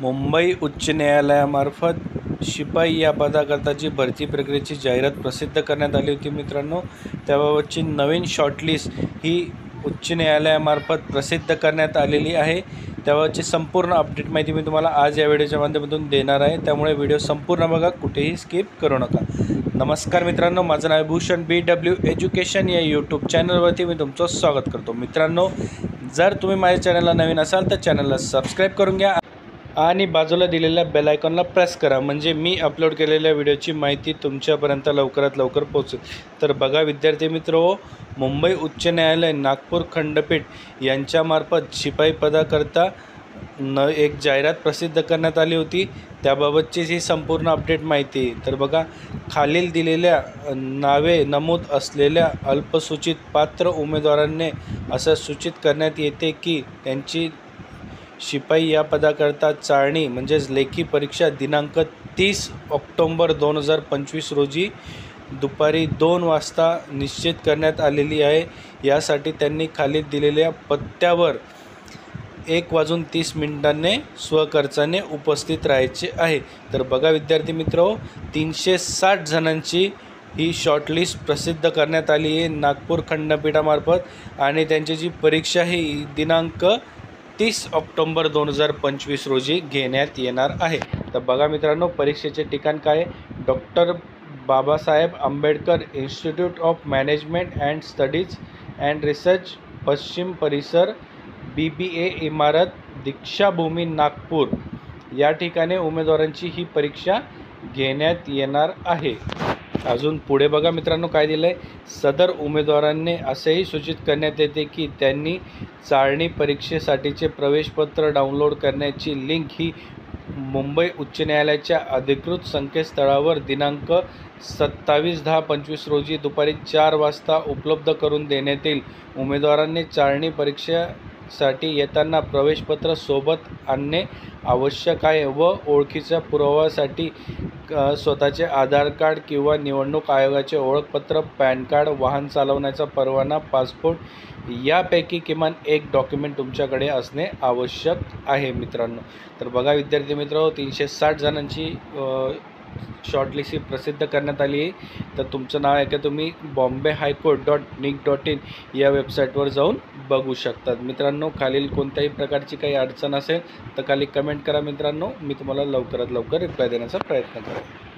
मुंबई उच्च न्यायालयामार्फत शिपाई या पदाकरताची भरती प्रक्रियेची जाहिरात प्रसिद्ध करण्यात आली होती मित्रांनो। त्याबाबतची नवीन शॉर्टलिस्ट ही उच्च न्यायालयामार्फत प्रसिद्ध करण्यात आलेली आहे। त्याबाबतची संपूर्ण अपडेट माहिती मी तुम्हाला आज या व्हिडिओच्या माध्यमातून देणार आहे, त्यामुळे व्हिडिओ संपूर्ण बघा, कुठेही स्किप करू नका। नमस्कार मित्रांनो, माझं नाव भूषण BW एज्युकेशन या यूट्यूब चॅनलवरती मी तुमचं स्वागत करतो। मित्रांनो, जर तुम्ही माझ्या चॅनलला नवीन असाल तर चॅनलला सबस्क्राईब करून घ्या आणि बाजूला दिलेल्या बेल आयकॉनला प्रेस करा, म्हणजे मी अपलोड केलेल्या व्हिडिओची माहिती तुमच्यापर्यंत लवकरात लवकर पोहोचेल। तर बघा विद्यार्थी मित्रहो, मुंबई उच्च न्यायालय नागपूर खंडपीठ यांच्यामार्फत शिपाई पदाकरता एक जाहिरात प्रसिद्ध करण्यात आली होती। त्याबाबतची ही संपूर्ण अपडेट माहिती। तर बघा, खालील दिलेल्या नावे नमूद असलेल्या अल्पसूचित पात्र उमेदवारांनी असं सूचित करण्यात येते की त्यांची शिपाई या पदाकरता चाळणी म्हणजेच लेखी परीक्षा दिनांक 30 ऑक्टोबर 2025 रोजी दुपारी 2 वाजता निश्चित करण्यात आलेली आहे। यासाठी त्यांनी खाली दिलेल्या पत्त्यावर 1:30 स्वखर्चाने उपस्थित राहायचे आहे। तर बघा विद्यार्थी मित्रहो, 360 जणांची ही शॉर्टलिस्ट प्रसिद्ध करण्यात आली आहे नागपूर खंडपीठामार्फत, आणि त्यांची जी परीक्षा ही दिनांक 30 ऑक्टोबर 2025 रोजी घेण्यात येणार आहे। तर बघा मित्रांनो, परीक्षेचे ठिकाण काय आहे? Doctor Babasaheb Ambedkar institute of management and studies and research, पश्चिम परिसर, BBA इमारत, दीक्षाभूमी नागपूर या ठिकाणी उमेदवारांची ही परीक्षा घेण्यात येणार आहे। अजून पुढे बघा मित्रांनो काय दिलं आहे, सदर उमेदवारांनी असेही सूचित करण्यात येते की त्यांनी चाळणी परीक्षेसाठीचे प्रवेशपत्र डाउनलोड करण्याची लिंक ही मुंबई उच्च न्यायालयाच्या अधिकृत संकेतस्थळावर दिनांक 27/10/25 रोजी दुपारी 4 वाजता उपलब्ध करून देण्यात येईल। उमेदवारांनी चाळणी परीक्षेसाठी येताना प्रवेशपत्र सोबत आणणे आवश्यक आहे व ओळखीच्या पुराव्यासाठी स्वतःचे आधार कार्ड किंवा निवडणूक आयोगाचे ओळखपत्र, पॅन कार्ड, वाहन चालवण्याचा परवाना, पासपोर्ट यापैकी किमान एक डॉक्युमेंट तुमच्याकडे असणे आवश्यक आहे मित्रांनो। तर बघा विद्यार्थी मित्र, 360 जणांची शॉर्टलिस्ट प्रसिद्ध करण्यात आली आहे। तर तुमचं नाव आहे का तुम्ही bombay.high-court.nic.in या वेबसाईटवर जाऊन बघू शकतात मित्रांनो। खालील कोणत्याही प्रकारची काही अडचण असेल तर खाली कमेंट करा मित्रांनो, मी तुम्हाला लवकरात लवकर रिप्लाय देण्याचा प्रयत्न करेन।